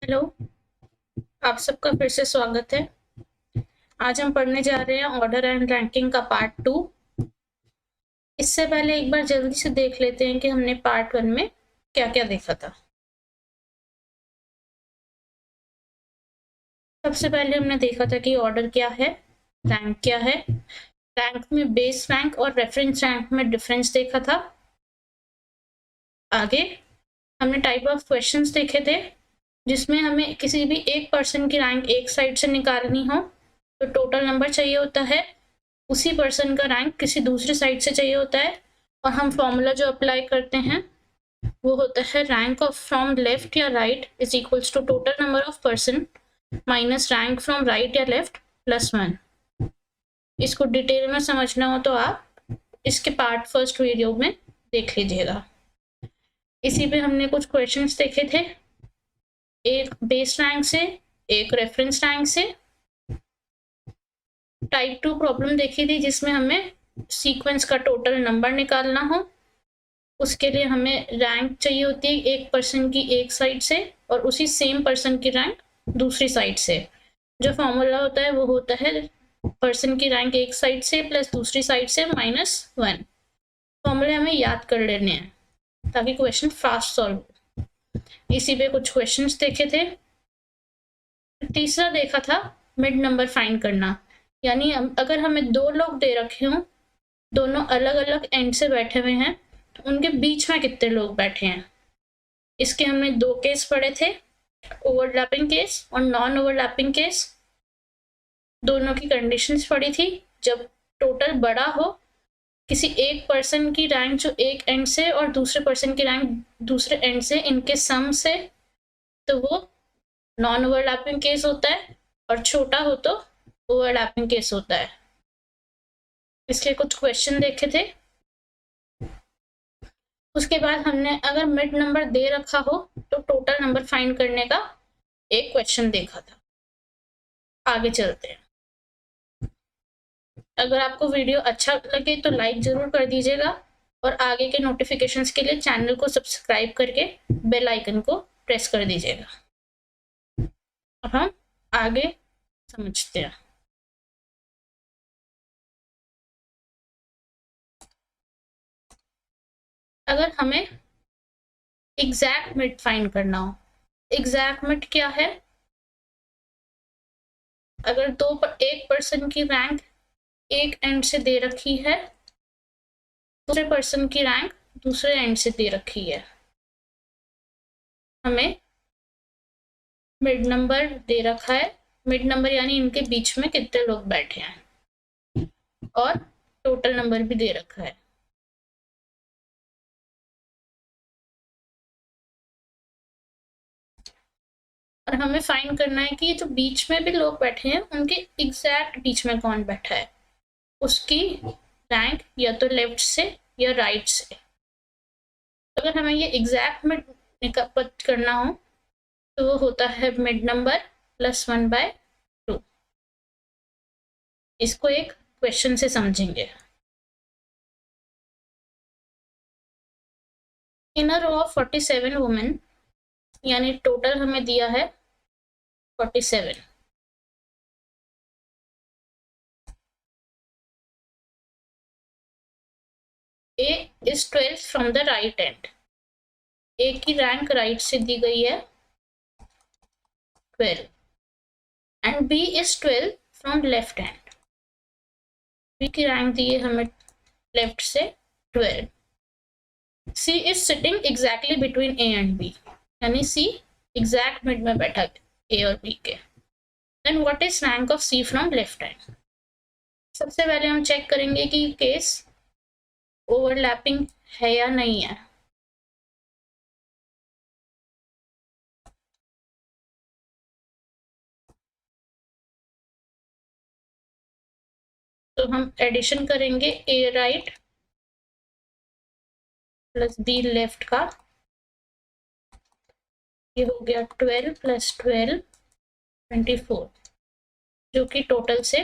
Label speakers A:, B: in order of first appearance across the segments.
A: Hello, आप सबका फिर से स्वागत है। आज हम पढ़ने जा रहे हैं ऑर्डर एंड रैंकिंग का पार्ट 2। इससे पहले एक बार जल्दी से देख लेते हैं कि हमने पार्ट 1 में क्या-क्या देखा था। सबसे पहले हमने देखा था कि ऑर्डर क्या है, रैंक क्या है, रैंक में बेस रैंक और रेफरेंस रैंक में डिफरेंस देखा था। आगे हमने टाइप ऑफ क्वेश्चंस देखे थे, जिसमें हमें किसी भी एक पर्सन की रैंक एक साइड से निकालनी हो तो टोटल नंबर चाहिए होता है, उसी पर्सन का रैंक किसी दूसरी साइड से चाहिए होता है और हम फॉर्मूला जो अप्लाई करते हैं वो होता है रैंक ऑफ फ्रॉम लेफ्ट या right is equals to total number of person minus rank from right या लेफ्ट प्लस 1। इसको डिटेल में समझना हो तो आप इसके पार्ट फर्स्ट वीडियो में देख लीजिएगा। इसी पे हमने कुछ क्वेश्चंस देखे थे, एक बेस रैंक से, एक रेफरेंस रैंक से। टाइप 2 प्रॉब्लम देखी थी जिसमें हमें सीक्वेंस का टोटल नंबर निकालना हो, उसके लिए हमें रैंक चाहिए होती है एक पर्सन की एक साइड से और उसी सेम पर्सन की रैंक दूसरी साइड से। जो फॉर्मूला होता है वो होता है पर्सन की रैंक एक साइड से प्लस दूसरी साइड से -1। फॉर्मूले हमें याद कर लेने हैं ताकि क्वेश्चन फास्ट सॉल्व हो। इसी पे कुछ क्वेश्चंस देखे थे। तीसरा देखा था मिड नंबर फाइंड करना, यानी अगर हमें दो लोग दे रखे हों, दोनों अलग अलग एंड से बैठे हुए हैं, तो उनके बीच में कितने लोग बैठे हैं। इसके हमने दो केस पढ़े थे, ओवरलैपिंग केस और नॉन ओवरलैपिंग केस। दोनों की कंडीशंस पढ़ी थी। जब टोटल बड़ा हो, किसी एक पर्सन की रैंक जो एक एंड से और दूसरे पर्सन की रैंक दूसरे एंड से, इनके सम से, तो वो नॉन ओवरलैपिंग केस होता है, और छोटा हो तो ओवरलैपिंग केस होता है। इसके कुछ क्वेश्चन देखे थे। उसके बाद हमने अगर मिड नंबर दे रखा हो तो टोटल नंबर फाइंड करने का एक क्वेश्चन देखा था। आगे चलते हैं। अगर आपको वीडियो अच्छा लगे तो लाइक जरूर कर दीजिएगा और आगे के नोटिफिकेशंस के लिए चैनल को सब्सक्राइब करके बेल आइकन को प्रेस कर दीजिएगा। अब हम आगे समझते हैं। अगर हमें एग्जैक्ट मिड फाइंड करना हो, एग्जैक्ट मिड क्या है? अगर एक पर्सन की रैंक एक एंड से दे रखी है, दूसरे पर्सन की रैंक दूसरे एंड से दे रखी है, हमें मिड नंबर दे रखा है। मिड नंबर यानी इनके बीच में कितने लोग बैठे हैं, और टोटल नंबर भी दे रखा है। और हमें फाइंड करना है कि ये जो बीच में भी लोग बैठे हैं उनके एग्जैक्ट बीच में कौन बैठा है, उसकी रैंक या तो लेफ्ट से या राइट से। अगर हमें ये एग्जैक्ट मिड करना हो तो वो होता है मिड नंबर +1/2। इसको एक क्वेश्चन से समझेंगे। In a row of 47 women, यानी टोटल हमें दिया है 47। A is 12 from the right end. A की रैंक राइट से दी गई है 12 and B is 12 from left end. B की रैंक दी है हमें लेफ्ट से 12। C is sitting exactly between A and B, यानी सी एग्जैक्ट मिड में बैठा है ए और बी के। Then what is rank of C from left end? सबसे पहले हम चेक करेंगे कि केस ओवरलैपिंग है या नहीं है। तो हम एडिशन करेंगे ए राइट प्लस बी लेफ्ट का, ये हो गया 12 + 12 24, जो कि टोटल से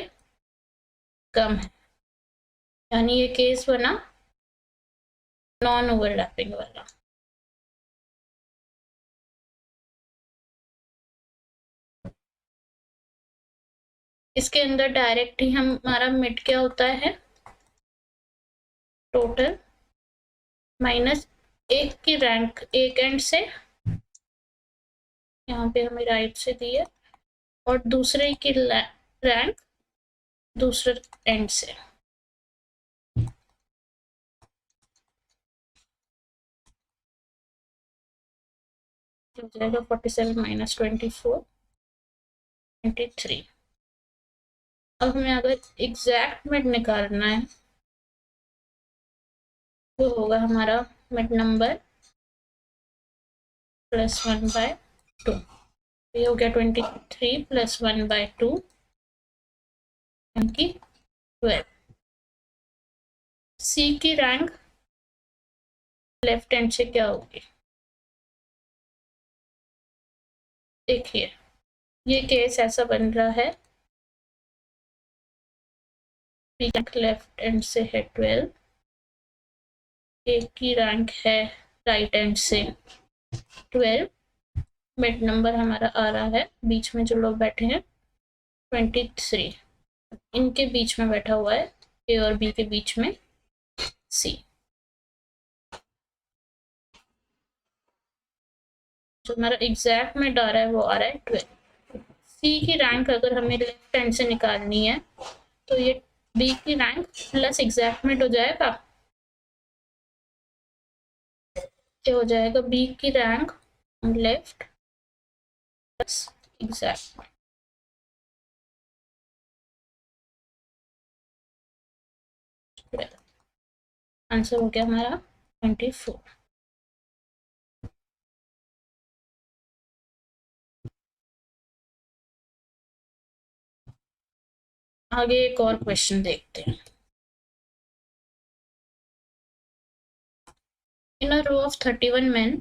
A: कम है, यानी ये केस बना नॉन ओवरलैपिंग वाला। इसके अंदर डायरेक्ट ही हमारा मिड क्या होता है, टोटल माइनस एक की रैंक एक एंड से, यहाँ पे हमें राइट से दी है, और दूसरे की रैंक दूसरे एंड से। हो जाएगा 47 माइनस 24 23। अब हमें अगर एग्जैक्ट मिड निकालना है वो होगा हमारा मिड नंबर प्लस 1/2। ये हो गया 23 प्लस 1/2 यानी 12। सी की रैंक लेफ्ट हैंड से क्या होगी, देखिए ये केस ऐसा बन रहा है, रैंक लेफ्ट हैंड से है 12, एक की रैंक है राइट हैंड से 12, मिड नंबर हमारा आ रहा है, बीच में जो लोग बैठे हैं 23, इनके बीच में बैठा हुआ है ए और बी के बीच में सी। जो हमारा एग्जैक्ट मिड आ रहा है वो आ रहा है 12। सी की रैंक अगर हमें लेफ्ट हैंड से निकालनी है तो ये बी की रैंक प्लस एग्जैक्ट मिड हो जाएगा, क्या हो जाएगा, बी की rank left plus exact. Answer हो गया हमारा 24। आगे एक और क्वेश्चन देखते हैं। In a row of 31 men,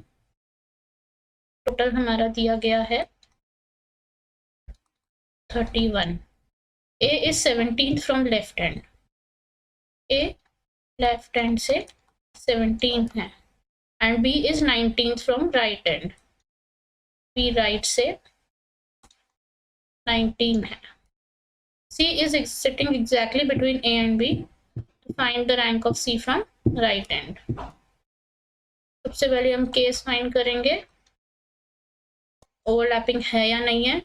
A: total हमारा दिया गया है 31। A is 17 from left hand, A left hand से 17 है, and B is 19 from right hand, B right से 19 है। C is sitting exactly between A and B. To find the rank of C from right hand. सबसे पहले हम case find करेंगे, overlapping है या नहीं है,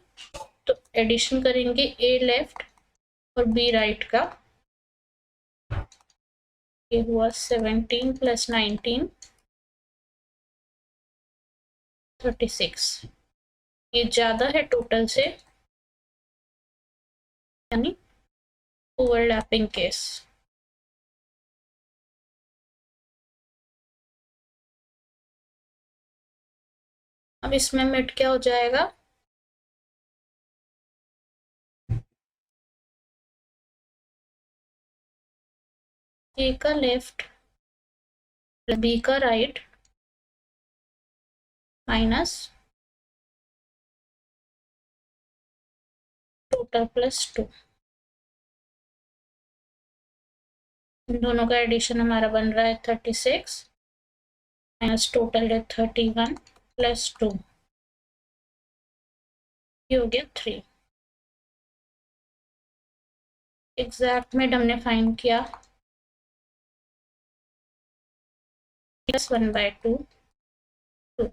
A: तो एडिशन करेंगे A लेफ्ट और B राइट का, ये हुआ 17 प्लस 19 36, ये ज्यादा है टोटल से यानी ओवरलैपिंग केस। अब इसमें मिड क्या हो जाएगा, ए का लेफ्ट बी का राइट माइनस टोटल प्लस 2, इन दोनों का एडिशन हमारा बन रहा है 36 माइनस टोटल है 31 प्लस 2, ये हो गया 3। एग्जैक्ट मिड हमने फाइंड किया प्लस 1/2 2।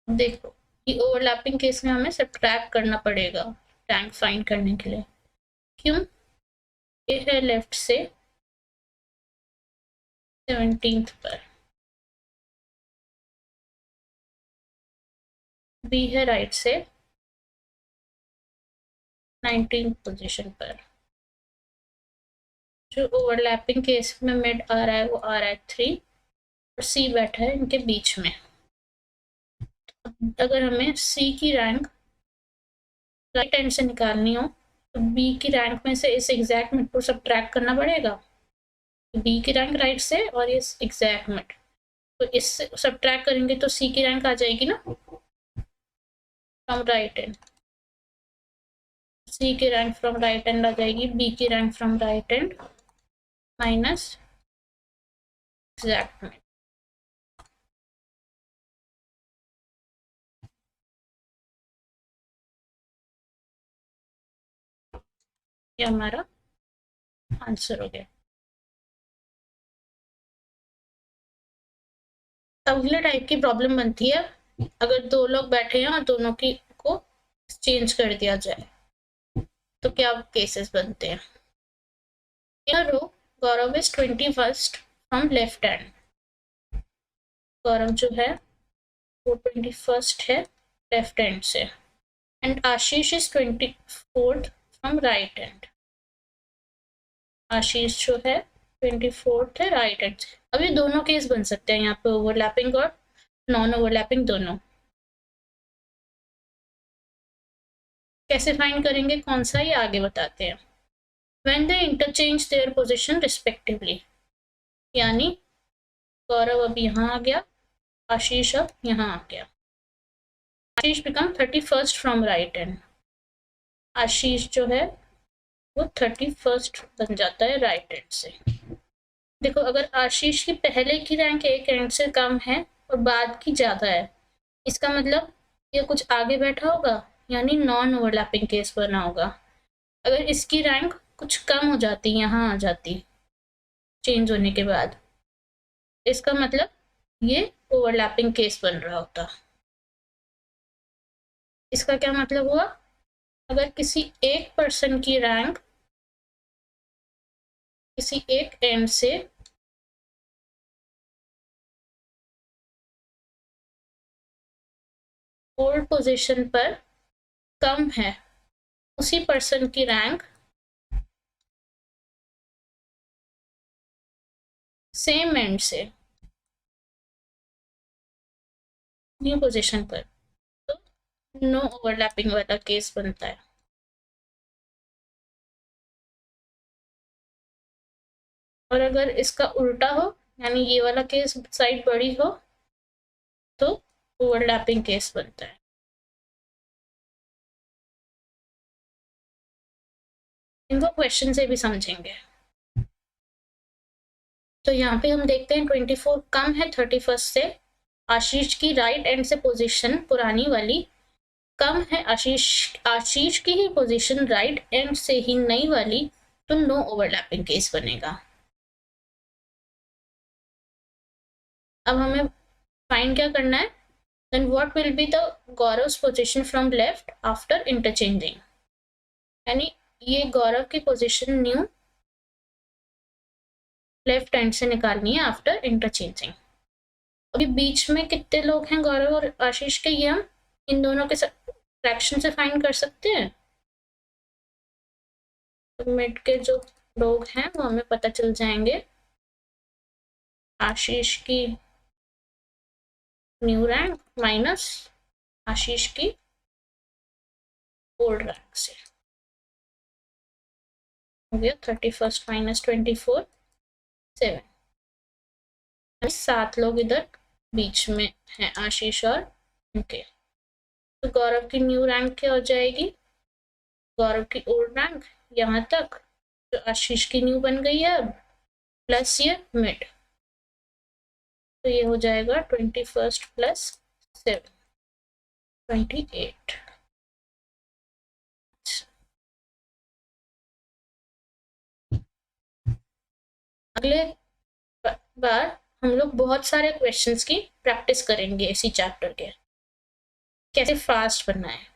A: देखो ये ओवरलैपिंग केस में हमें सब्ट्रैक्ट करना पड़ेगा रैंक फाइंड करने के लिए, क्यों, ये है लेफ्ट से 17th पर, बी है राइट से 19th पोजीशन पर। जो ओवरलैपिंग केस में मिड आ रहा है वो आ रहा है 3 और सी बैठा है इनके बीच में। अगर हमें सी की रैंक राइट हैंड से निकालनी हो तो बी की रैंक में से इस एग्जैक्ट मिड को सब्ट्रैक्ट करना पड़ेगा, बी की रैंक राइट से और इस एग्जैक्ट मिड, तो इससे सब्ट्रैक्ट करेंगे तो सी की रैंक आ जाएगी ना फ्रॉम राइट हैंड, सी की रैंक फ्रॉम राइट हैंड आ जाएगी बी की rank from right hand minus exact mid. ये हमारा आंसर हो गया। अगले टाइप की प्रॉब्लम बनती है अगर दो लोग बैठे हैं और दोनों की को चेंज कर दिया जाए तो क्या केसेस बनते हैं। In row Gaurav is 21st from left hand. Gaurav जो है वो 21st है लेफ्ट हैंड से, and Ashish is 24th from right hand. Ashish जो है 24th है राइट हैंड से। अब ये दोनों केस बन सकते हैं यहाँ पे, ओवरलैपिंग और नॉन ओवरलैपिंग दोनों। कैसे फाइंड करेंगे कौन सा, ये आगे बताते हैं। When they interchange their position respectively, यानी गौरव अब यहाँ आ गया, आशीष अब यहाँ आ गया। Ashish become 31st from right hand. Ashish जो है वो 31st बन जाता है राइट हैंड से। देखो अगर आशीष की पहले की रैंक एक हैंड से कम है और बाद की ज़्यादा है, इसका मतलब ये कुछ आगे बैठा होगा, यानी नॉन ओवरलैपिंग केस बना होगा। अगर इसकी रैंक कुछ कम हो जाती, यहाँ आ जाती चेंज होने के बाद, इसका मतलब ये ओवरलैपिंग केस बन रहा होता। इसका क्या मतलब हुआ, अगर किसी एक पर्सन की रैंक किसी एक एंड से फोर्थ पोजीशन पर कम है, उसी पर्सन की रैंक सेम एंड से न्यू पोजीशन पर, तो नो ओवरलैपिंग वाला केस बनता है। और अगर इसका उल्टा हो, यानी ये वाला केस साइड बड़ी हो, तो ओवरलैपिंग केस बनता है। इनको क्वेश्चन से भी समझेंगे। तो यहाँ पे हम देखते हैं 24 कम है 31st से। आशीष की राइट एंड से पोजीशन पुरानी वाली कम है आशीष की ही पोजीशन राइट एंड से ही नई वाली, तो नो ओवरलैपिंग केस बनेगा। अब हमें फाइंड क्या करना है, then what will be the गौरव's position from left after interchanging, यानी ये गौरव की पोजीशन न्यू लेफ्ट हैंड से निकालनी है आफ्टर इंटरचेंजिंग। अभी बीच में कितने लोग हैं गौरव और आशीष के, ये हम इन दोनों के फ्रैक्शन से फाइंड कर सकते हैं। तो मिड के जो लोग हैं वो हमें पता चल जाएंगे। आशीष की न्यू रैंक माइनस आशीष की ओल्ड रैंक से हो गया 31st माइनस 24 7। 7 लोग इधर बीच में हैं आशीष और उनके। तो गौरव की न्यू रैंक क्या हो जाएगी, गौरव की ओल्ड रैंक यहाँ तक, तो आशीष की न्यू बन गई है अब, प्लस ये मिड, तो ये हो जाएगा 21st प्लस 7 28। अगले बार हम लोग बहुत सारे क्वेश्चंस की प्रैक्टिस करेंगे इसी चैप्टर के, कैसे फास्ट बनना है,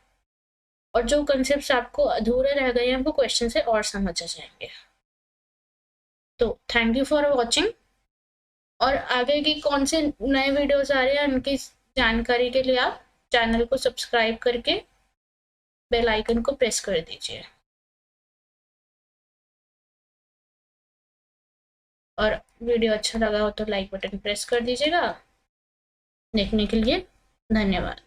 A: और जो कंसेप्ट्स आपको अधूरे रह गए हैं वो क्वेश्चन से और समझ आ जाएंगे। तो थैंक यू फॉर वॉचिंग, और आगे की कौन से नए वीडियोस आ रहे हैं उनकी जानकारी के लिए आप चैनल को सब्सक्राइब करके बेल आइकन को प्रेस कर दीजिए। और वीडियो अच्छा लगा हो तो लाइक बटन प्रेस कर दीजिएगा। देखने के लिए धन्यवाद।